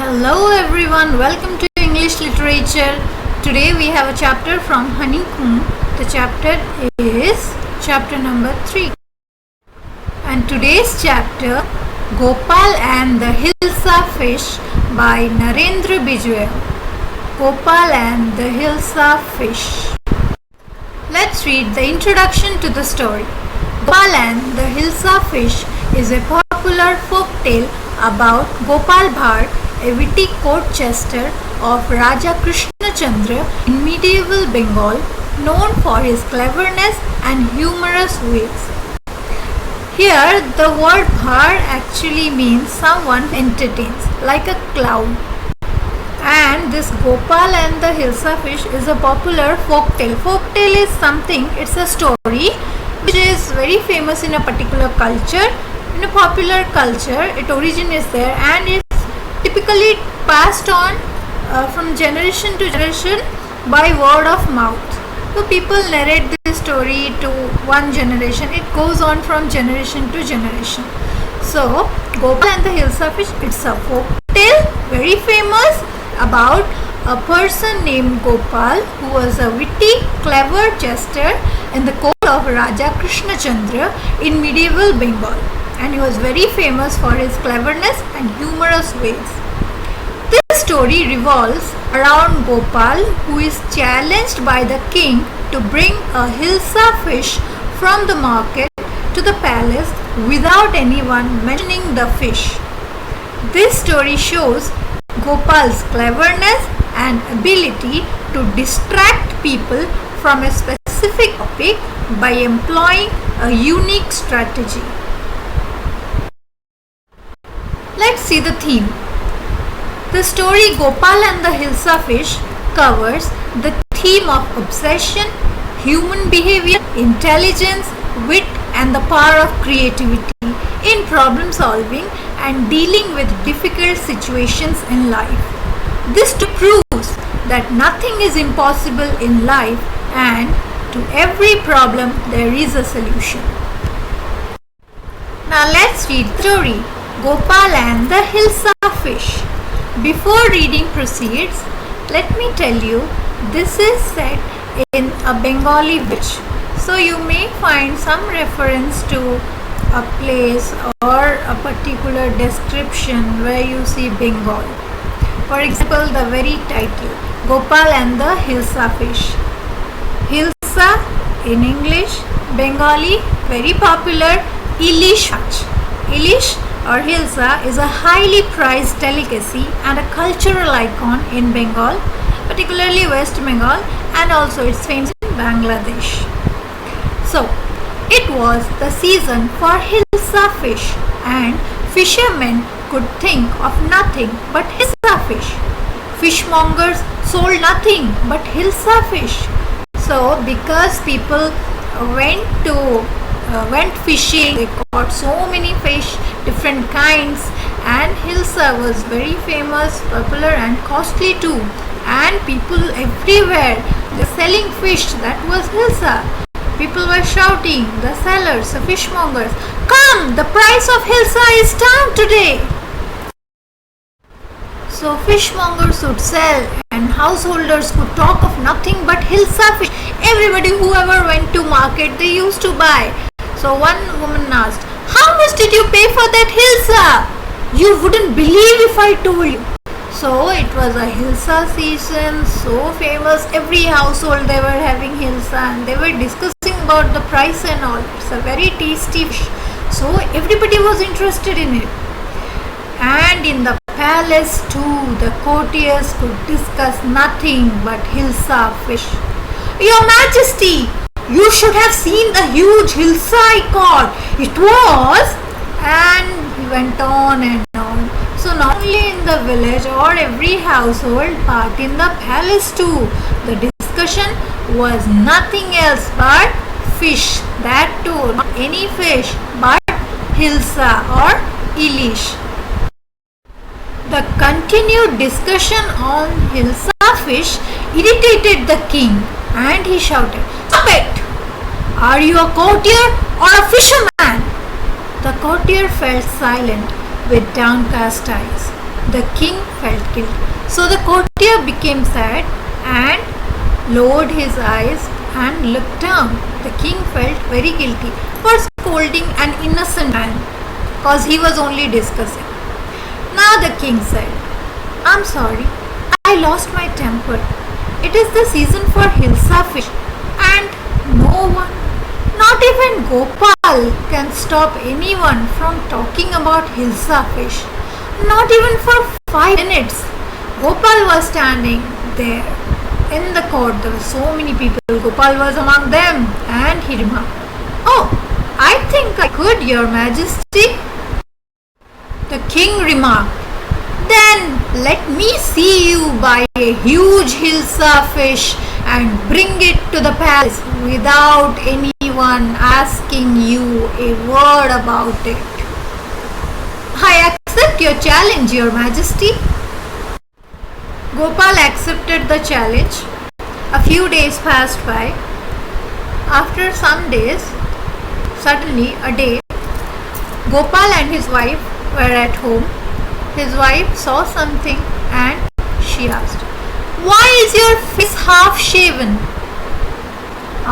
Hello everyone, welcome to English Literature. Today we have a chapter from Honeycomb. The chapter is chapter number 3. And today's chapter, Gopal and the Hilsa Fish by Narendra Bijwal. Gopal and the Hilsa Fish. Let's read the introduction to the story. Gopal and the Hilsa Fish is a popular folk tale about Gopal Bhatt, a witty court jester of Raja Krishna Chandra in medieval Bengal, known for his cleverness and humorous ways. Here, the word Bhatt actually means someone entertains, like a clown. And this Gopal and the Hilsa Fish is a popular folk tale. Folk tale is something, it's a story which is very famous in a particular culture. In a popular culture, its origin is there and it's typically passed on from generation to generation by word of mouth. So people narrate this story to one generation. It goes on from generation to generation. So Gopal and the Hilsa Fish, it's a folk tale, very famous, about a person named Gopal who was a witty, clever jester in the court of Raja Krishna Chandra in medieval Bengal. And he was very famous for his cleverness and humorous ways. This story revolves around Gopal, who is challenged by the king to bring a Hilsa fish from the market to the palace without anyone mentioning the fish. This story shows Gopal's cleverness and ability to distract people from a specific topic by employing a unique strategy. Let's see the theme. The story Gopal and the Hilsa Fish covers the theme of obsession, human behavior, intelligence, wit and the power of creativity in problem solving and dealing with difficult situations in life. This proves that nothing is impossible in life and to every problem there is a solution. Now let's read the story. Gopal and the Hilsa Fish. Before reading proceeds, let me tell you, this is set in a Bengali village. So you may find some reference to a place or a particular description where you see Bengal. For example, the very title, Gopal and the Hilsa Fish. Hilsa in English, Bengali, very popular, Ilish. Ilish or Hilsa is a highly prized delicacy and a cultural icon in Bengal, particularly West Bengal, and also it's famous in Bangladesh. So, it was the season for Hilsa fish and fishermen could think of nothing but Hilsa fish. Fishmongers sold nothing but Hilsa fish. So, because people went fishing, they caught so many fish, different kinds, and Hilsa was very famous, popular and costly too, and people everywhere were selling fish. That was Hilsa. People were shouting, the sellers, the fishmongers, "Come, the price of Hilsa is down today." So fishmongers would sell and householders could talk of nothing but Hilsa fish. Everybody, whoever went to market, they used to buy. So one woman asked, "How much did you pay for that Hilsa? You wouldn't believe if I told you." So it was a Hilsa season, so famous. Every household they were having Hilsa and they were discussing about the price and all. It's a very tasty fish. So everybody was interested in it. And in the palace too, the courtiers could discuss nothing but Hilsa fish. "Your Majesty, you should have seen the huge Hilsa I caught. It was..." And he went on and on. So not only in the village or every household, but in the palace too, the discussion was nothing else but fish. That too, not any fish, but Hilsa or Ilish. The continued discussion on Hilsa fish irritated the king and he shouted, "Stop it! Are you a courtier or a fisherman?" The courtier fell silent with downcast eyes. The king felt guilty. So the courtier became sad and lowered his eyes and looked down. The king felt very guilty for scolding an innocent man because he was only discussing. Now the king said, "I'm sorry, I lost my temper. It is the season for Hilsa fish and no one, not even Gopal, can stop anyone from talking about Hilsa fish. Not even for 5 minutes. Gopal was standing there in the court. There were so many people. Gopal was among them and he remarked, "Oh, I think I could, Your Majesty." The king remarked, "Then let me see you buy a huge Hilsa fish and bring it to the palace without anyone asking you a word about it." "I accept your challenge, Your Majesty." Gopal accepted the challenge. A few days passed by. After some days, suddenly a day, Gopal and his wife were at home. His wife saw something and she asked, "Why is your face half shaven?"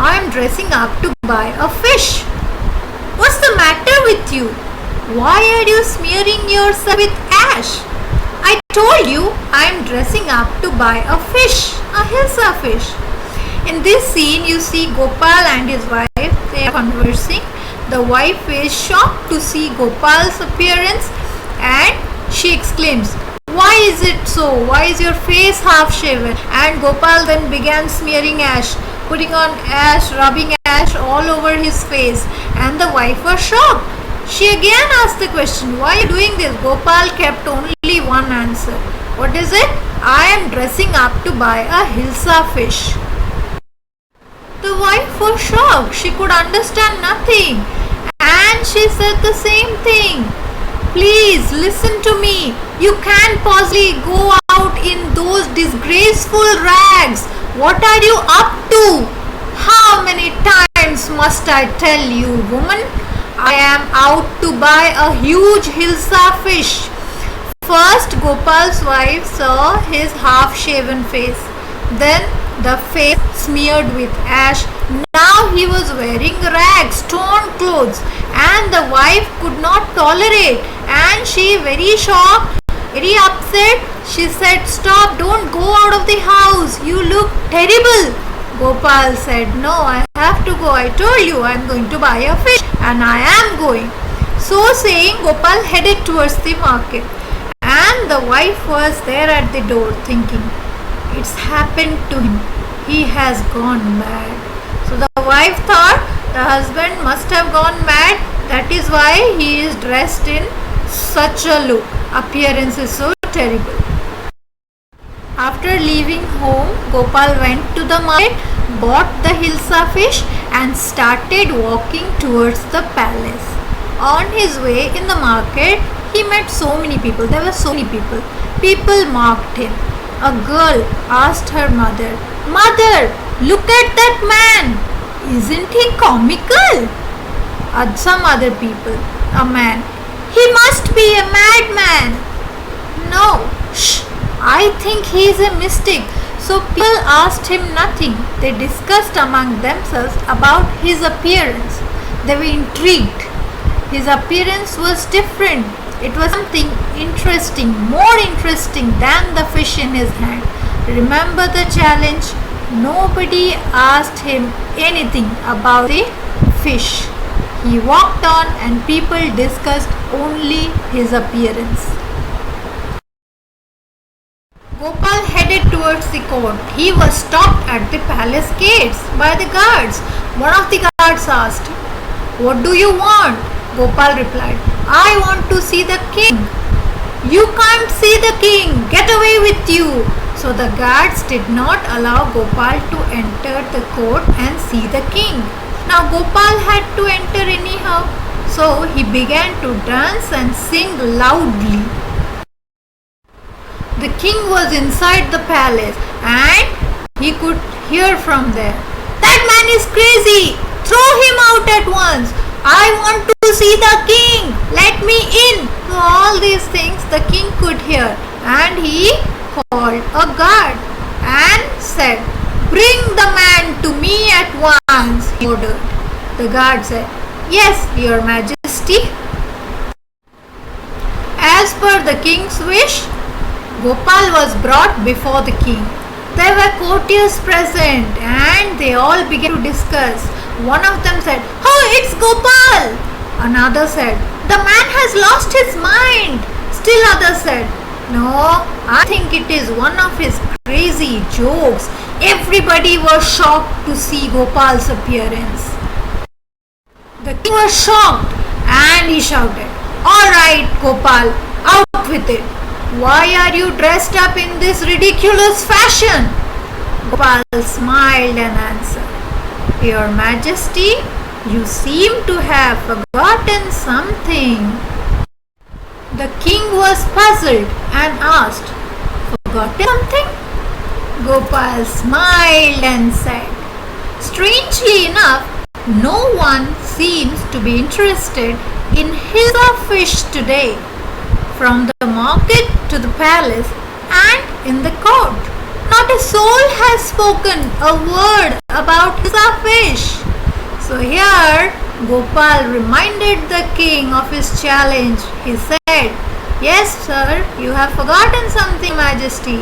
"I am dressing up to buy a fish." "What's the matter with you? Why are you smearing yourself with ash?" "I told you I am dressing up to buy a fish, a Hilsa fish." In this scene, you see Gopal and his wife, they are conversing. The wife is shocked to see Gopal's appearance and she exclaims, "Why is it so? Why is your face half shaven?" And Gopal then began smearing ash, putting on ash, rubbing ash all over his face. And the wife was shocked. She again asked the question, "Why are you doing this?" Gopal kept only one answer. "What is it?" "I am dressing up to buy a Hilsa fish." The wife was shocked. She could understand nothing. And she said the same thing. "Please listen to me. You can't possibly go out in those disgraceful rags. What are you up to? How many times must I tell you, woman? I am out to buy a huge Hilsa fish." First, Gopal's wife saw his half-shaven face. Then the face smeared with ash. Now he was wearing rags, torn clothes, and the wife could not tolerate. And she, very shocked, very upset, she said, "Stop, don't go out of the house. You look terrible." Gopal said, "No, I have to go. I told you I am going to buy a fish and I am going." So saying, Gopal headed towards the market. And the wife was there at the door thinking, "It's happened to him. He has gone mad." So the wife thought the husband must have gone mad. That is why he is dressed in such a look. Appearance is so terrible. After leaving home, Gopal went to the market, bought the Hilsa fish and started walking towards the palace. On his way in the market, he met so many people. There were so many people. People mocked him. A girl asked her mother, "Mother, look at that man. Isn't he comical?" Some other people, a man, "He must be a madman." "No, shh, I think he is a mystic." So people asked him nothing. They discussed among themselves about his appearance. They were intrigued. His appearance was different. It was something interesting, more interesting than the fish in his hand. Remember the challenge? Nobody asked him anything about the fish. He walked on and people discussed only his appearance. Gopal headed towards the court. He was stopped at the palace gates by the guards. One of the guards asked, "What do you want?" Gopal replied, "I want to see the king." "You can't see the king. Get away with you." So the guards did not allow Gopal to enter the court and see the king. Now Gopal had to enter anyhow. So he began to dance and sing loudly. The king was inside the palace and he could hear from there, "That man is crazy. Throw him out at once. I want to see the king. Let me in." So all these things the king could hear, and he called a guard and said, "Bring the man to me at once," he ordered. The guard said, "Yes, your majesty." As per the king's wish, Gopal was brought before the king. There were courtiers present and they all began to discuss. One of them said, "Oh, it's Gopal!" Another said, "The man has lost his mind." Still others said, "No, I think it is one of his crazy jokes." Everybody was shocked to see Gopal's appearance. The king was shocked and he shouted, "All right, Gopal, out with it. Why are you dressed up in this ridiculous fashion?" Gopal smiled and answered, "Your Majesty, you seem to have forgotten something." The king was puzzled and asked, "Forgotten something?" Gopal smiled and said, "Strangely enough, no one seems to be interested in Hilsa fish today. From the market to the palace and in the court, not a soul has spoken a word about Hilsa fish." So here Gopal reminded the king of his challenge. He said, "Yes, sir, you have forgotten something, Majesty.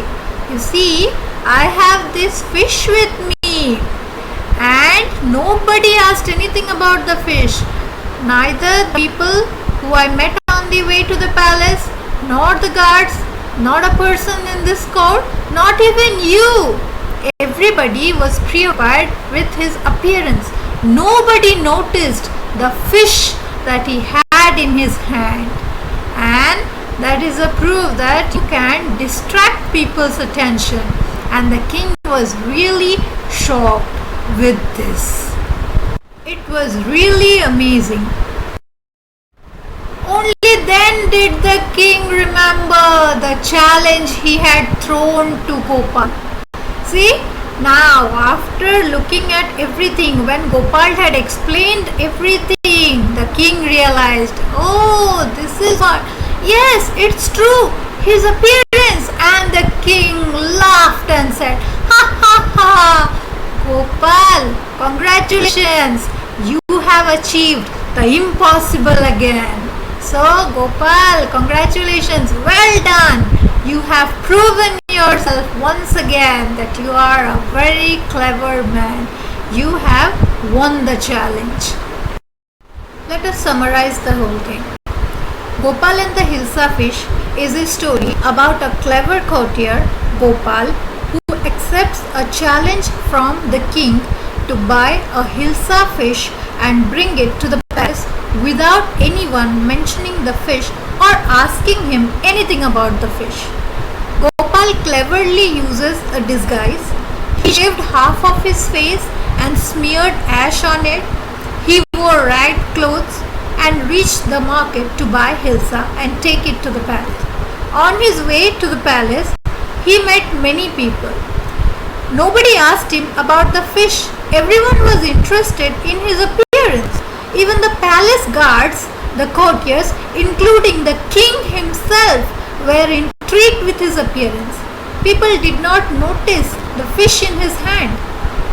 You see, I have this fish with me." And nobody asked anything about the fish. Neither the people who I met on the way to the palace, nor the guards, not a person in this court, not even you. Everybody was preoccupied with his appearance. Nobody noticed the fish that he had in his hand. And that is a proof that you can distract people's attention. And the king was really shocked with this. It was really amazing. Only then did the king remember the challenge he had thrown to Gopal. See, now after looking at everything, when Gopal had explained everything, the king realized, "Oh, this is what, yes, it's true, his appearance." And the king laughed and said, "Ha ha ha, Gopal, congratulations, you have achieved the impossible again." So Gopal, congratulations, well done. You have proven yourself once again that you are a very clever man. You have won the challenge. Let us summarize the whole thing. Gopal and the Hilsa fish is a story about a clever courtier, Gopal, who accepts a challenge from the king to buy a Hilsa fish and bring it to the palace without anyone mentioning the fish or asking him anything about the fish. Gopal cleverly uses a disguise. He shaved half of his face and smeared ash on it. He wore ragged clothes and reached the market to buy Hilsa and take it to the palace. On his way to the palace, he met many people. Nobody asked him about the fish. Everyone was interested in his appearance. Even the palace guards, the courtiers, including the king himself, were intrigued with his appearance. People did not notice the fish in his hand.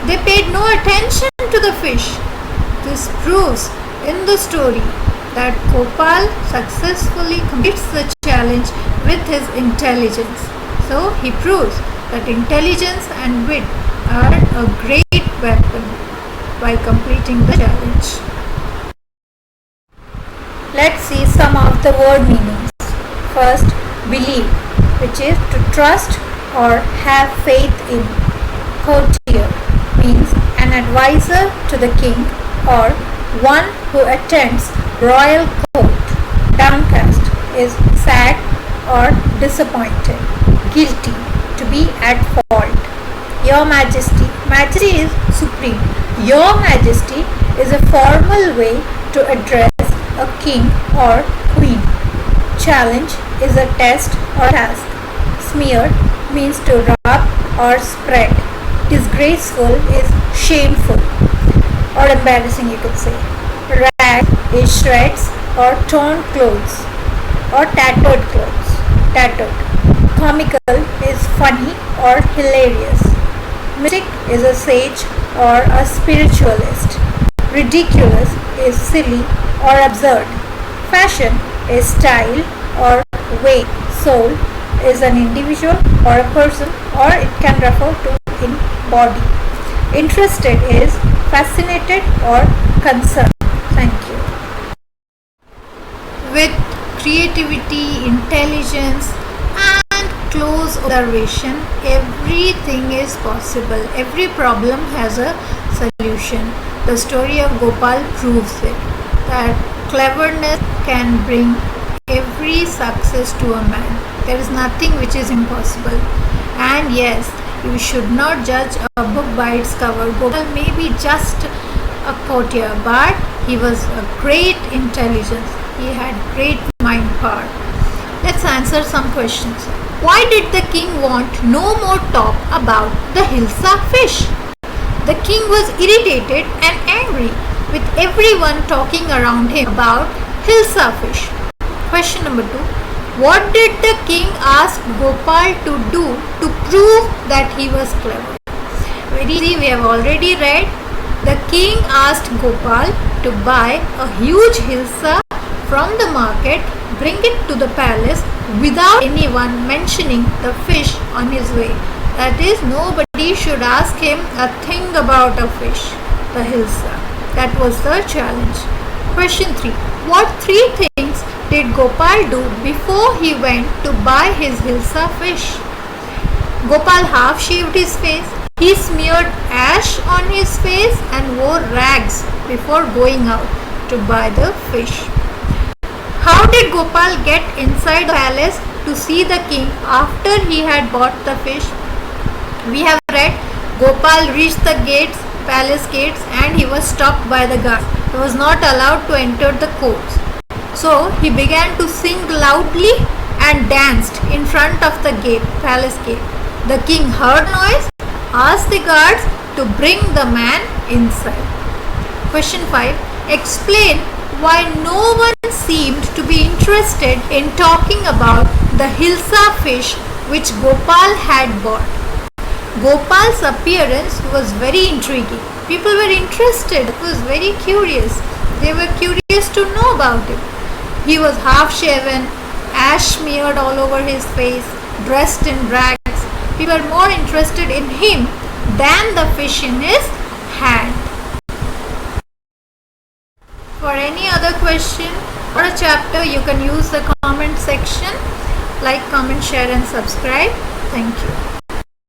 They paid no attention to the fish. This proves in the story that Gopal successfully completes the challenge with his intelligence. So he proves that intelligence and wit are a great weapon by completing the challenge. Let's see some of the word meanings. First, believe, which is to trust or have faith in. Courtier means an advisor to the king or one who attends royal court. Downcast is sad or disappointed. Guilty, to be at fault. Your Majesty, Majesty is supreme. Your Majesty is a formal way to address a king or queen. Challenge is a test or task. Smear means to rub or spread. Disgraceful is shameful or embarrassing, you could say. Rag is shreds or torn clothes. or tattered clothes. Tattered. Comical is funny or hilarious. Mystic is a sage or a spiritualist. Ridiculous is silly or absurd. Fashion is style or way. Soul is an individual or a person, or it can refer to in body. Interested is fascinated or concerned. Thank you. With creativity, intelligence and close observation, everything is possible. Every problem has a solution. The story of Gopal proves it, that cleverness can bring every success to a man. There is nothing which is impossible. And yes, you should not judge a book by its cover. Gopal may be just a courtier, but he was a great intelligence. He had great mind power. Let's answer some questions. Why did the king want no more talk about the Hilsa fish? The king was irritated and angry with everyone talking around him about Hilsa fish. Question number 2. What did the king ask Gopal to do to prove that he was clever? Very easy, we have already read. The king asked Gopal to buy a huge Hilsa from the market, bring it to the palace without anyone mentioning the fish on his way. That is, nobody should ask him a thing about a fish, the Hilsa. That was the challenge. Question 3. What 3 things did Gopal do before he went to buy his Hilsa fish? Gopal half shaved his face. He smeared ash on his face and wore rags before going out to buy the fish. How did Gopal get inside the palace to see the king after he had bought the fish? We have read Gopal reached the gates, palace gates, and he was stopped by the guard. He was not allowed to enter the courts. So he began to sing loudly and danced in front of the gate, palace gate. The king heard noise, asked the guards to bring the man inside. Question 5. Explain why no one seemed to be interested in talking about the Hilsa fish which Gopal had bought. Gopal's appearance was very intriguing. People were interested. It was very curious. They were curious to know about it. He was half shaven, ash smeared all over his face, dressed in rags. People were more interested in him than the fish in his hand. For any other question or a chapter, you can use the comment section. Like, comment, share and subscribe. Thank you.